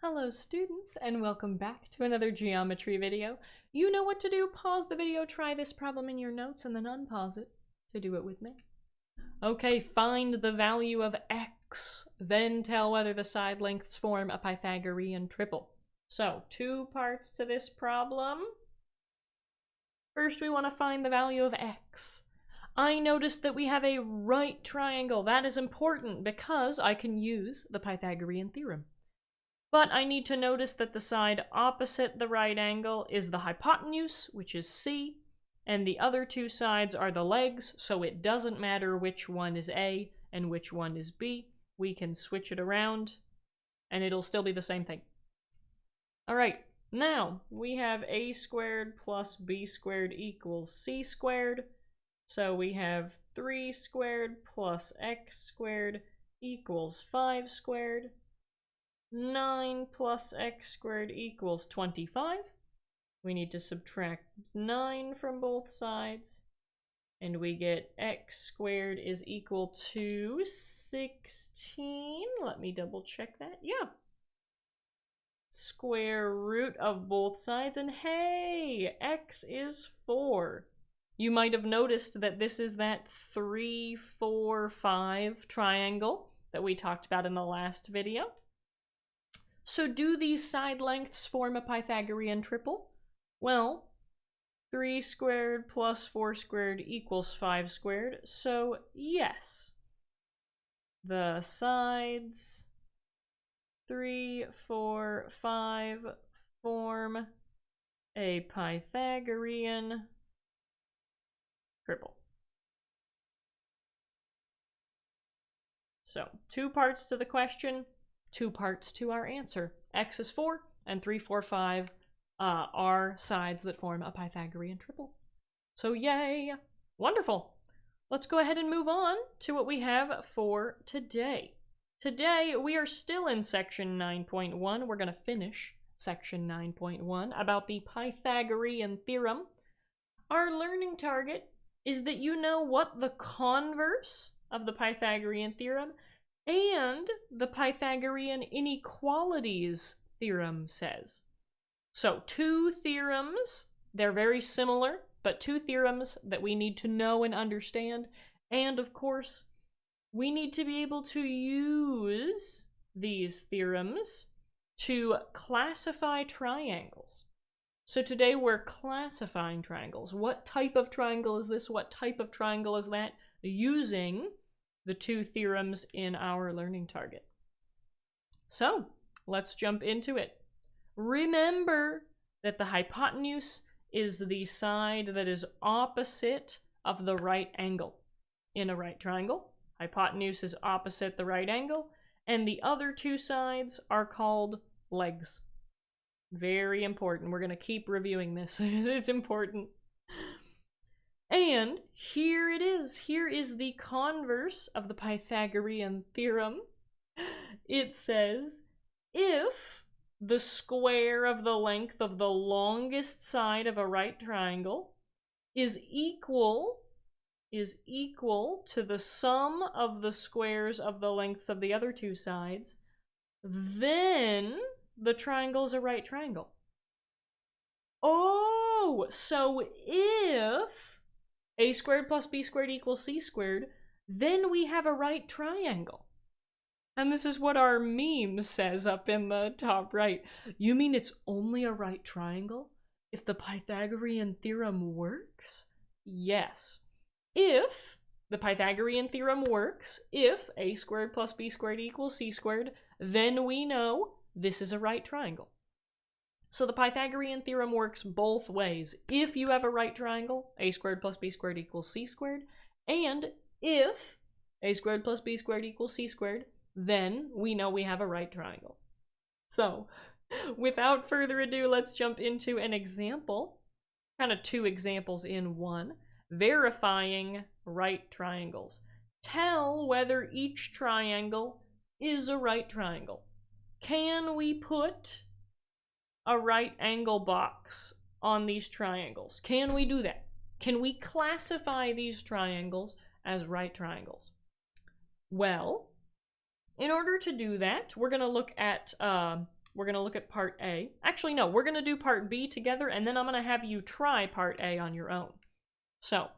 Hello students, and welcome back to another geometry video. You know what to do. Pause the video, try this problem in your notes, and then unpause it to do it with me. Okay, find the value of x, then tell whether the side lengths form a Pythagorean triple. So, two parts to this problem. First, we want to find the value of x. I noticed that we have a right triangle. That is important because I can use the Pythagorean theorem. But I need to notice that the side opposite the right angle is the hypotenuse, which is C, and the other two sides are the legs, so it doesn't matter which one is A and which one is B. We can switch it around, and it'll still be the same thing. All right, now we have A squared plus B squared equals C squared. So we have 3 squared plus x squared equals 5 squared. 9 plus x squared equals 25. We need to subtract 9 from both sides, and we get x squared is equal to 16. Let me double check that. Yeah. Square root of both sides, and hey, x is 4. You might have noticed that this is that 3, 4, 5 triangle that we talked about in the last video. So do these side lengths form a Pythagorean triple? Well, 3 squared plus 4 squared equals 5 squared, so yes. The sides 3, 4, 5 form a Pythagorean triple. So, two parts to the question. 2 parts to our answer. X is 4, and 3, 4, 5 are sides that form a Pythagorean triple. So yay! Wonderful! Let's go ahead and move on to what we have for today. Today, we are still in section 9.1. We're going to finish section 9.1 about the Pythagorean Theorem. Our learning target is that you know what the converse of the Pythagorean Theorem and the Pythagorean Inequalities theorem says. So, two theorems, they're very similar, but two theorems that we need to know and understand. And of course, we need to be able to use these theorems to classify triangles. So today we're classifying triangles. What type of triangle is this? What type of triangle is that? Using the two theorems in our learning target. So, let's jump into it. Remember that the hypotenuse is the side that is opposite of the right angle. In a right triangle, hypotenuse is opposite the right angle, and the other two sides are called legs. Very important. We're going to keep reviewing this. It's important. And here it is. Here is the converse of the Pythagorean theorem. It says, if the square of the length of the longest side of a right triangle is equal to the sum of the squares of the lengths of the other two sides, then the triangle is a right triangle. Oh, so if a squared plus b squared equals c squared, then we have a right triangle. And this is what our meme says up in the top right. You mean it's only a right triangle if the Pythagorean theorem works? Yes. If the Pythagorean theorem works, if a squared plus b squared equals c squared, then we know this is a right triangle. So the Pythagorean theorem works both ways. If you have a right triangle, a squared plus b squared equals c squared, and if a squared plus b squared equals c squared, then we know we have a right triangle. So, without further ado, let's jump into an example, kind of two examples in one, verifying right triangles. Tell whether each triangle is a right triangle. Can we put a right angle box on these triangles? Can we do that? Can we classify these triangles as right triangles? Well, in order to do that, we're going to look at we're going to look at part A. Actually, no, we're going to do part B together, and then I'm going to have you try part A on your own. So,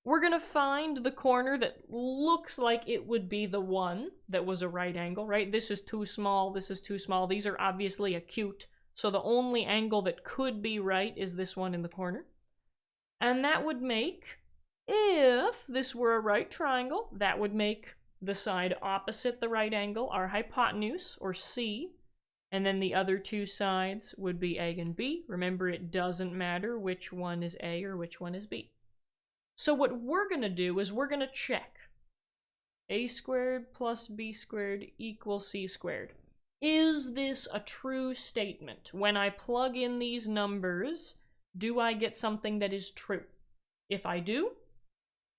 we're going to find the corner that looks like it would be the one that was a right angle, right? This is too small, this is too small. These are obviously acute, so the only angle that could be right is this one in the corner. And that would make, if this were a right triangle, that would make the side opposite the right angle our hypotenuse, or C, and then the other two sides would be A and B. Remember, it doesn't matter which one is A or which one is B. So what we're going to do is we're going to check A squared plus B squared equals C squared. Is this a true statement? When I plug in these numbers, do I get something that is true? If I do,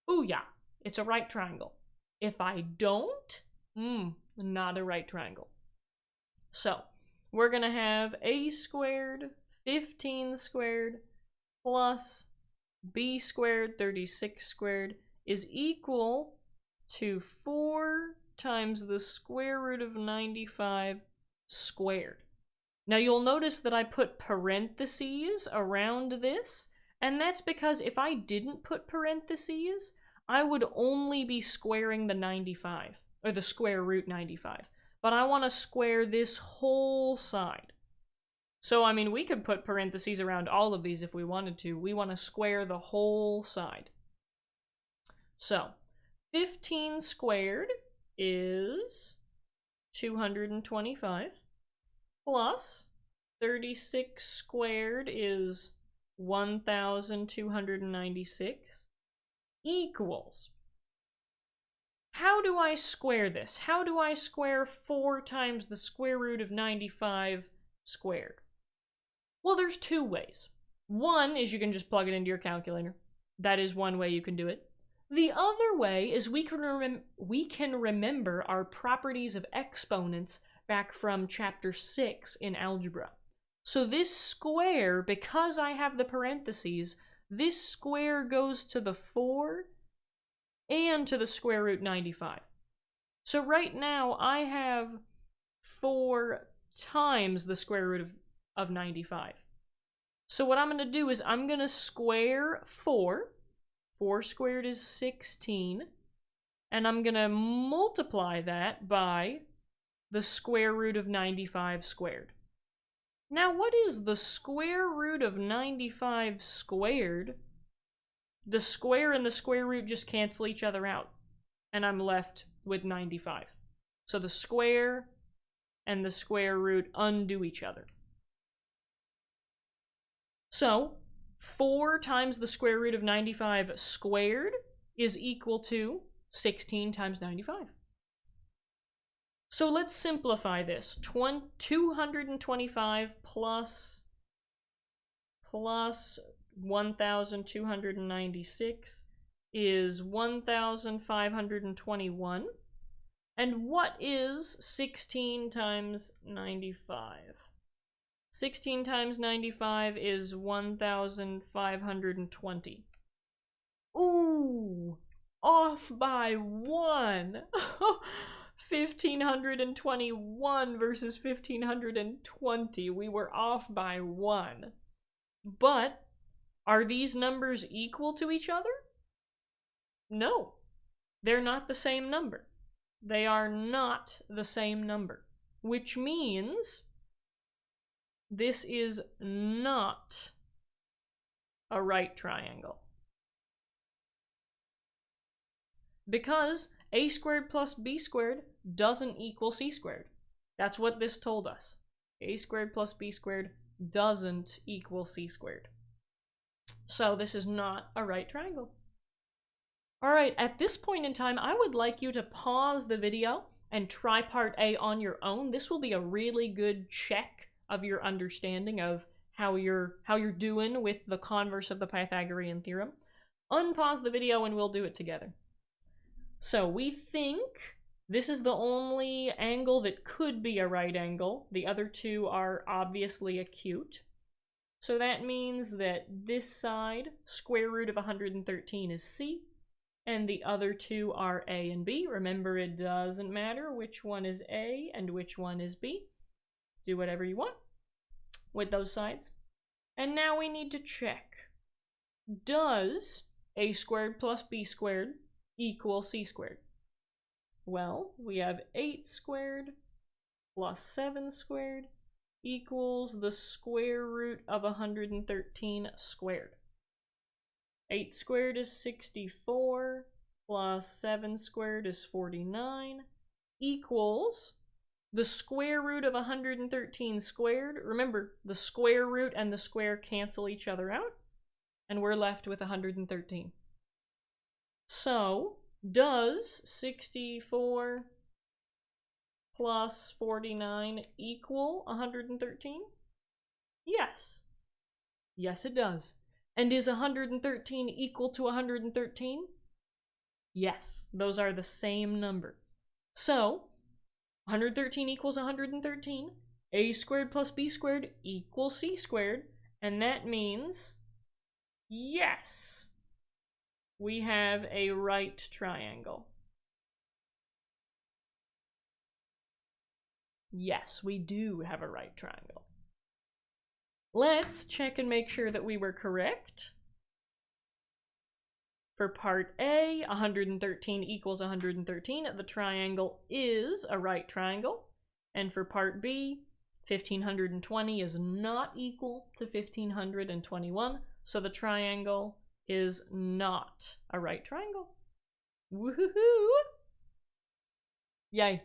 booyah, it's a right triangle. If I don't, not a right triangle. So, we're going to have A squared 15 squared plus B squared 36 squared is equal to 4 times the square root of 95 squared. Now you'll notice that I put parentheses around this, and that's because if I didn't put parentheses, I would only be squaring the 95, or the square root 95. But I want to square this whole side. So, I mean, we could put parentheses around all of these if we wanted to. We want to square the whole side. So, 15 squared is 225 plus 36 squared is 1,296 equals. How do I square this? How do I square 4 times the square root of 95 squared? Well, there's two ways. One is you can just plug it into your calculator. That is one way you can do it. The other way is we can remember our properties of exponents back from chapter 6 in algebra. So this square, because I have the parentheses, this square goes to the 4 and to the square root 95. So right now I have 4 times the square root of 95. So what I'm going to do is I'm going to square 4. 4 squared is 16. And I'm going to multiply that by the square root of 95 squared. Now, what is the square root of 95 squared? The square and the square root just cancel each other out, and I'm left with 95. So the square and the square root undo each other. So 4 times the square root of 95 squared is equal to 16 times 95. So let's simplify this. 225 plus 1,296 is 1,521. And what is 16 times 95? 16 times 95 is 1,520. Ooh, off by 1. 1,521 versus 1,520. We were off by 1. But are these numbers equal to each other? No, they're not the same number. They are not the same number, which means this is not a right triangle. Because a squared plus b squared doesn't equal c squared. That's what this told us. A squared plus b squared doesn't equal c squared. So this is not a right triangle. Alright, at this point in time, I would like you to pause the video and try part A on your own. This will be a really good check of your understanding of how you're doing with the converse of the Pythagorean theorem. Unpause the video and we'll do it together. So we think this is the only angle that could be a right angle. The other two are obviously acute. So that means that this side, square root of 113 is C, and the other two are A and B. Remember, it doesn't matter which one is A and which one is B. Do whatever you want with those sides. And now we need to check. Does a squared plus b squared equal c squared? Well, we have 8 squared plus 7 squared equals the square root of 113 squared. 8 squared is 64 plus 7 squared is 49 equals the square root of 113 squared. Remember, the square root and the square cancel each other out, and we're left with 113. So, does 64 plus 49 equal 113? Yes. Yes, it does. And is 113 equal to 113? Yes, those are the same number. So, 113 equals 113. A squared plus b squared equals c squared. And that means, yes, we have a right triangle. Yes, we do have a right triangle. Let's check and make sure that we were correct. For part A, 113 equals 113. The triangle is a right triangle. And for part B, 1520 is not equal to 1521. So the triangle is not a right triangle. Woohoo! Yay.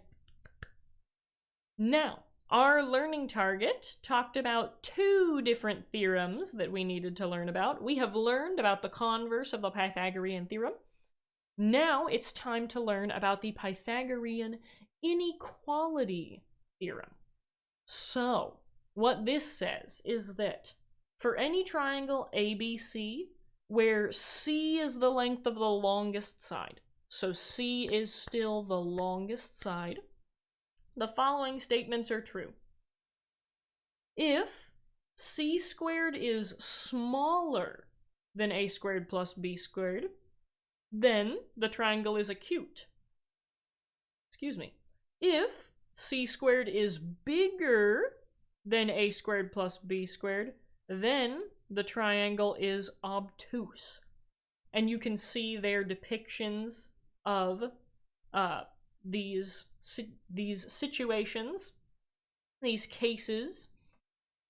Now, our learning target talked about 2 different theorems that we needed to learn about. We have learned about the converse of the Pythagorean theorem. Now it's time to learn about the Pythagorean inequality theorem. So, what this says is that for any triangle ABC, where C is the length of the longest side, so C is still the longest side, the following statements are true. If c squared is smaller than a squared plus b squared, then the triangle is acute. Excuse me. If c squared is bigger than a squared plus b squared, then the triangle is obtuse. And you can see their depictions of these situations, these cases.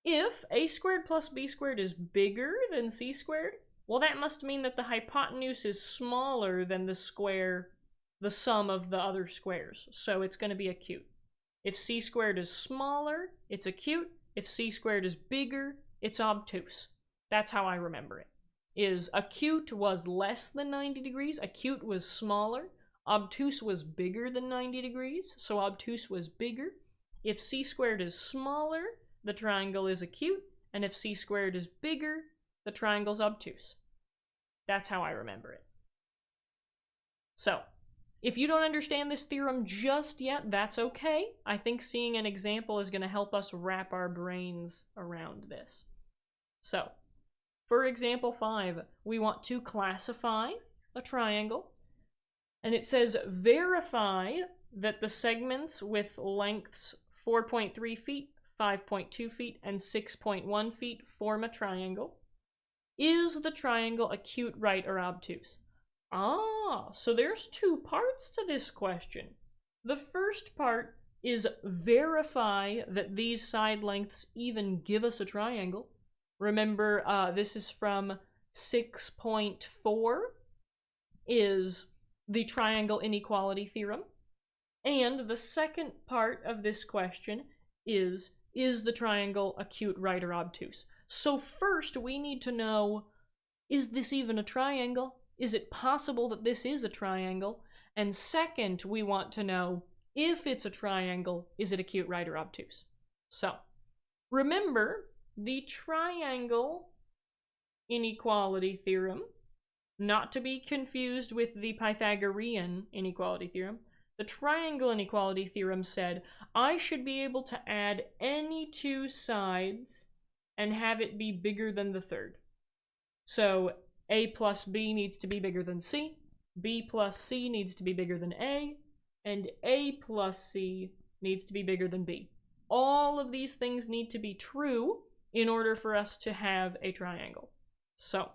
If a squared plus b squared is bigger than c squared, well, that must mean that the hypotenuse is smaller than the square, the sum of the other squares. So it's going to be acute. If c squared is smaller, it's acute. If c squared is bigger, it's obtuse. That's how I remember it. Is acute was less than 90 degrees, acute was smaller, obtuse was bigger than 90 degrees, so obtuse was bigger. If c squared is smaller, the triangle is acute, and if c squared is bigger, the triangle's obtuse. That's how I remember it. So, if you don't understand this theorem just yet, that's okay. I think seeing an example is going to help us wrap our brains around this. So, for example 5, we want to classify a triangle. And it says, verify that the segments with lengths 4.3 feet, 5.2 feet, and 6.1 feet form a triangle. Is the triangle acute, right, or obtuse? Ah, so there's 2 parts to this question. The first part is verify that these side lengths even give us a triangle. Remember, this is from 6.4, is the triangle inequality theorem. And the second part of this question is the triangle acute, right, or obtuse? So first, we need to know, is this even a triangle? Is it possible that this is a triangle? And second, we want to know, if it's a triangle, is it acute, right, or obtuse? So, remember, the triangle inequality theorem, not to be confused with the Pythagorean inequality theorem, the triangle inequality theorem said, I should be able to add any 2 sides and have it be bigger than the third. So, A plus B needs to be bigger than C, B plus C needs to be bigger than A, and A plus C needs to be bigger than B. all of these things need to be true in order for us to have a triangle. So,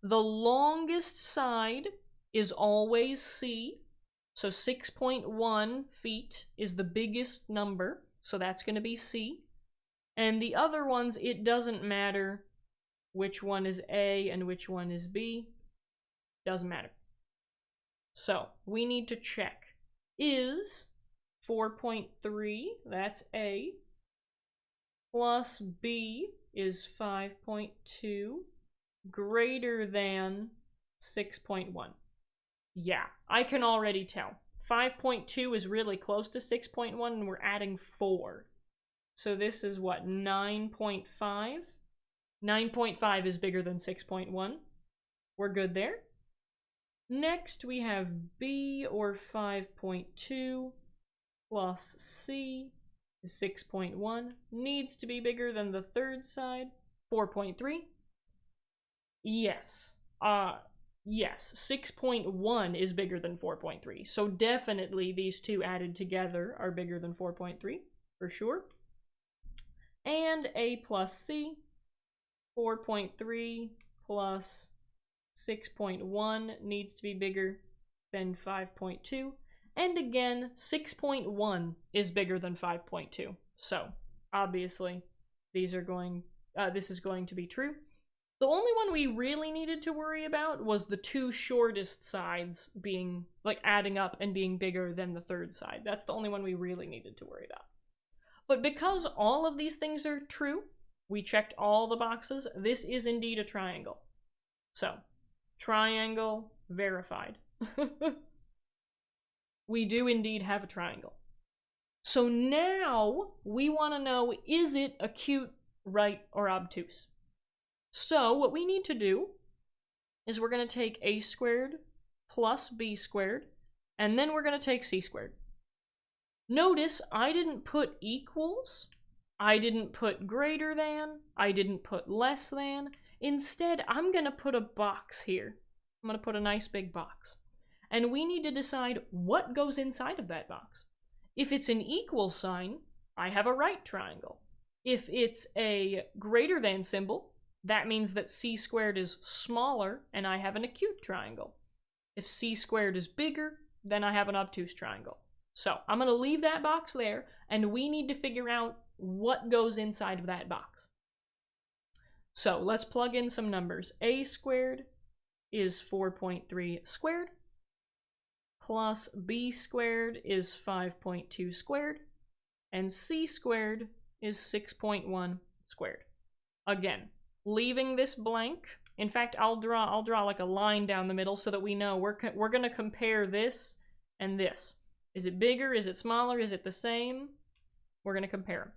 the longest side is always C. So 6.1 feet is the biggest number, so that's going to be C. And the other ones, it doesn't matter which one is A and which one is B. Doesn't matter. So, we need to check. Is 4.3, that's A, plus B is 5.2, greater than 6.1. Yeah, I can already tell. 5.2 is really close to 6.1, and we're adding 4. So this is what, 9.5? 9.5 is bigger than 6.1. We're good there. Next, we have B, or 5.2, plus C is 6.1. Needs to be bigger than the third side, 4.3. Yes. Yes, 6.1 is bigger than 4.3. So definitely these two added together are bigger than 4.3, for sure. And A plus C, 4.3 plus 6.1 needs to be bigger than 5.2. And again, 6.1 is bigger than 5.2. So, obviously, this is going to be true. The only one we really needed to worry about was the two shortest sides being, like, adding up and being bigger than the third side. That's the only one we really needed to worry about. But because all of these things are true, we checked all the boxes, this is indeed a triangle. So, triangle verified. We do indeed have a triangle. So now we want to know, is it acute, right, or obtuse? So what we need to do is we're going to take a squared plus b squared, and then we're going to take c squared. Notice I didn't put equals, I didn't put greater than, I didn't put less than. Instead, I'm going to put a box here. I'm going to put a nice big box. And we need to decide what goes inside of that box. If it's an equal sign, I have a right triangle. If it's a greater than symbol, that means that c squared is smaller and I have an acute triangle. If c squared is bigger, then I have an obtuse triangle. So I'm going to leave that box there, and we need to figure out what goes inside of that box. So let's plug in some numbers. A squared is 4.3 squared, plus b squared is 5.2 squared, and c squared is 6.1 squared. Again, leaving this blank. In fact, I'll draw like a line down the middle so that we know we're going to compare this and this. Is it bigger? Is it smaller? Is it the same? We're going to compare them.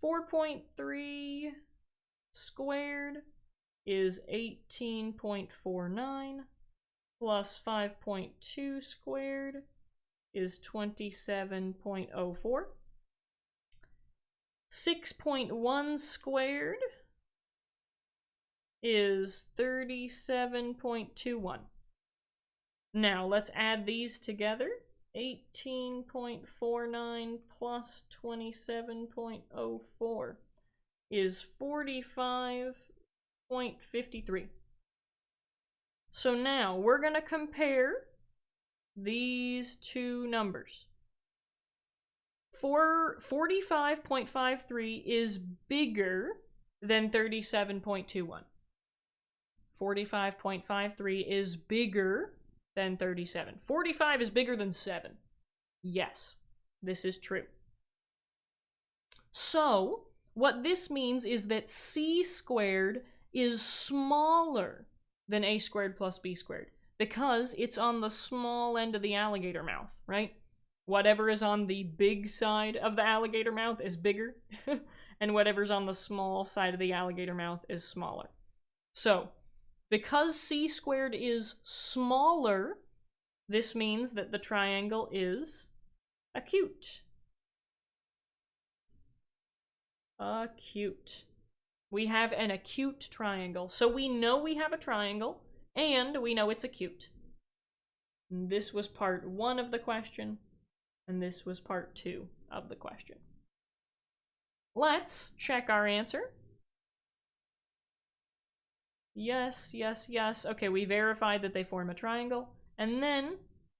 4.3 squared is 18.49, plus 5.2 squared is 27.04. 6.1 squared is 37.21. Now, let's add these together. 18.49 plus 27.04 is 45.53. So now, we're going to compare these two numbers. 45.53 is bigger than 37.21. 45.53 is bigger than 37. 45 is bigger than 7. Yes, this is true. So, what this means is that c squared is smaller than a squared plus b squared, because it's on the small end of the alligator mouth, right? Whatever is on the big side of the alligator mouth is bigger, and whatever's on the small side of the alligator mouth is smaller. So, because c squared is smaller, this means that the triangle is acute. Acute. We have an acute triangle. So we know we have a triangle, and we know it's acute. This was part 1 of the question, and this was part 2 of the question. Let's check our answer. Yes, yes, yes. Okay, we verified that they form a triangle. And then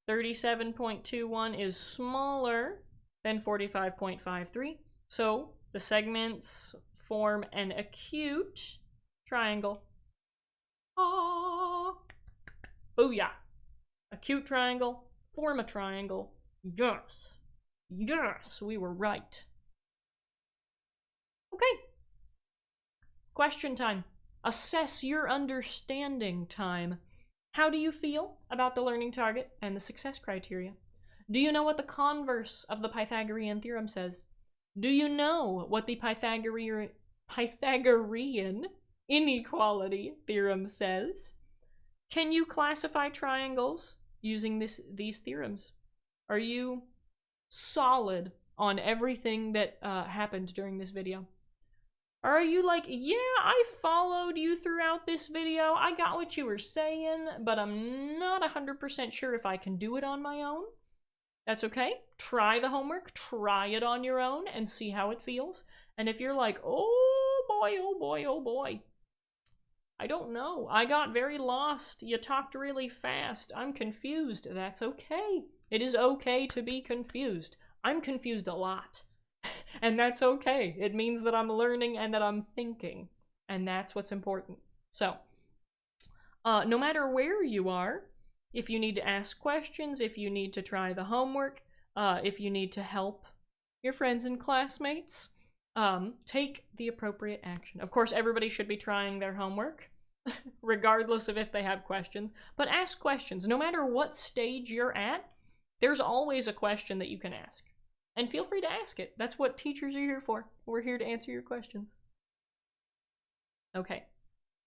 37.21 is smaller than 45.53. So the segments form an acute triangle. Ah, booyah. Acute triangle, form a triangle. Yes. Yes, we were right. Okay. Question time. Assess your understanding time. How do you feel about the learning target and the success criteria? Do you know what the converse of the Pythagorean theorem says? Do you know what the Pythagorean inequality theorem says? Can you classify triangles using these theorems? Are you solid on everything that happened during this video? Or are you like, yeah, I followed you throughout this video, I got what you were saying, but I'm not 100% sure if I can do it on my own? That's okay. Try the homework, try it on your own, and see how it feels. And if you're like, oh boy, oh boy, oh boy, I don't know, I got very lost, you talked really fast, I'm confused, that's okay. It is okay to be confused. I'm confused a lot. And that's okay. It means that I'm learning and that I'm thinking. And that's what's important. So, no matter where you are, if you need to ask questions, if you need to try the homework, if you need to help your friends and classmates, take the appropriate action. Of course, everybody should be trying their homework, regardless of if they have questions. But ask questions. No matter what stage you're at, there's always a question that you can ask. And feel free to ask it. That's what teachers are here for. We're here to answer your questions. Okay.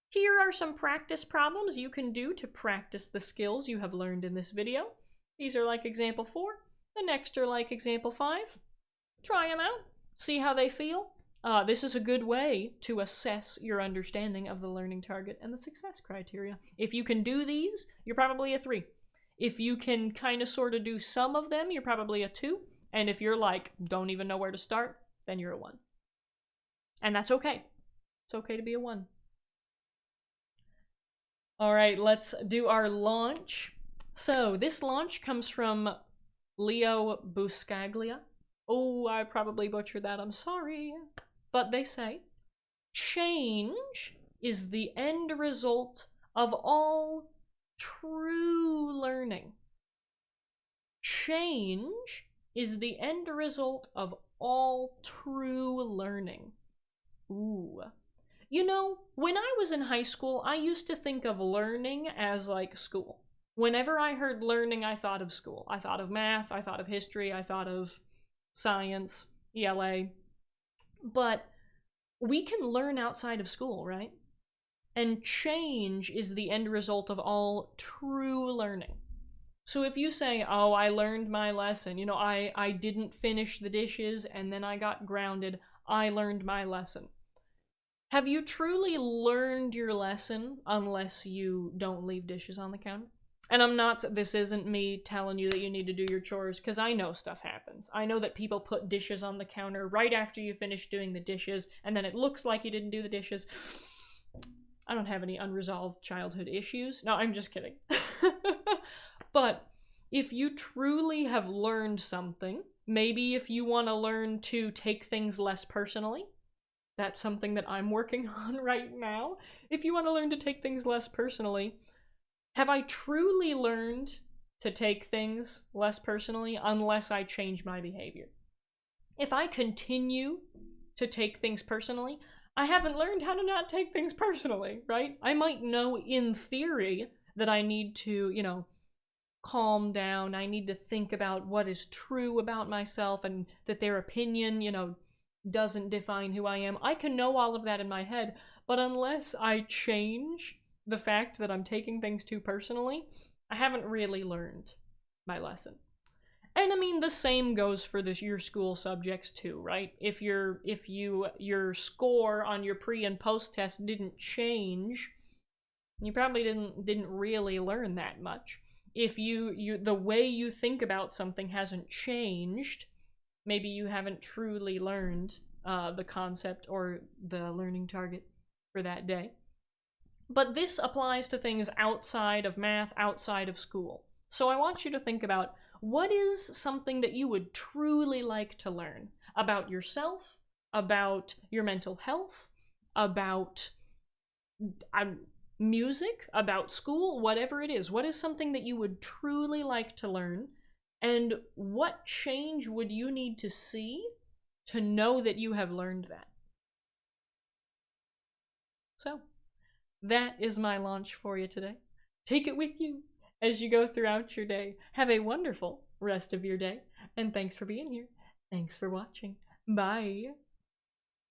Here are some practice problems you can do to practice the skills you have learned in this video. These are like example 4. The next are like example 5. Try them out. See how they feel. This is a good way to assess your understanding of the learning target and the success criteria. If you can do these, you're probably a 3. If you can kind of sort of do some of them, you're probably a 2. And if you're like, don't even know where to start, then you're a 1. And that's okay. It's okay to be a 1. All right, let's do our launch. So this launch comes from Leo Buscaglia. Oh, I probably butchered that, I'm sorry. But they say, change is the end result of all true learning. Change is the end result of all true learning. Ooh. You know, when I was in high school, I used to think of learning as like school. Whenever I heard learning, I thought of school. I thought of math, I thought of history, I thought of science, ELA. But we can learn outside of school, right? And change is the end result of all true learning. So if you say, oh, I learned my lesson, you know, I didn't finish the dishes and then I got grounded, I learned my lesson. Have you truly learned your lesson unless you don't leave dishes on the counter? And this isn't me telling you that you need to do your chores, because I know stuff happens. I know that people put dishes on the counter right after you finish doing the dishes, and then it looks like you didn't do the dishes. I don't have any unresolved childhood issues. No, I'm just kidding. But if you truly have learned something, maybe if you want to learn to take things less personally, that's something that I'm working on right now. If you want to learn to take things less personally, have I truly learned to take things less personally unless I change my behavior? If I continue to take things personally, I haven't learned how to not take things personally, right? I might know in theory that I need to, you know, calm down. I need to think about what is true about myself and that their opinion, you know, doesn't define who I am. I can know all of that in my head, but unless I change the fact that I'm taking things too personally, I haven't really learned my lesson. And I mean, the same goes for your school subjects too, right? If your score on your pre and post test didn't change, you probably didn't really learn that much. If the way you think about something hasn't changed, maybe you haven't truly learned the concept or the learning target for that day. But this applies to things outside of math, outside of school. So I want you to think about, what is something that you would truly like to learn about yourself, about your mental health, about music, about school, whatever it is. What is something that you would truly like to learn? And what change would you need to see to know that you have learned that? So, that is my launch for you today. Take it with you as you go throughout your day. Have a wonderful rest of your day, and thanks for being here. Thanks for watching. Bye.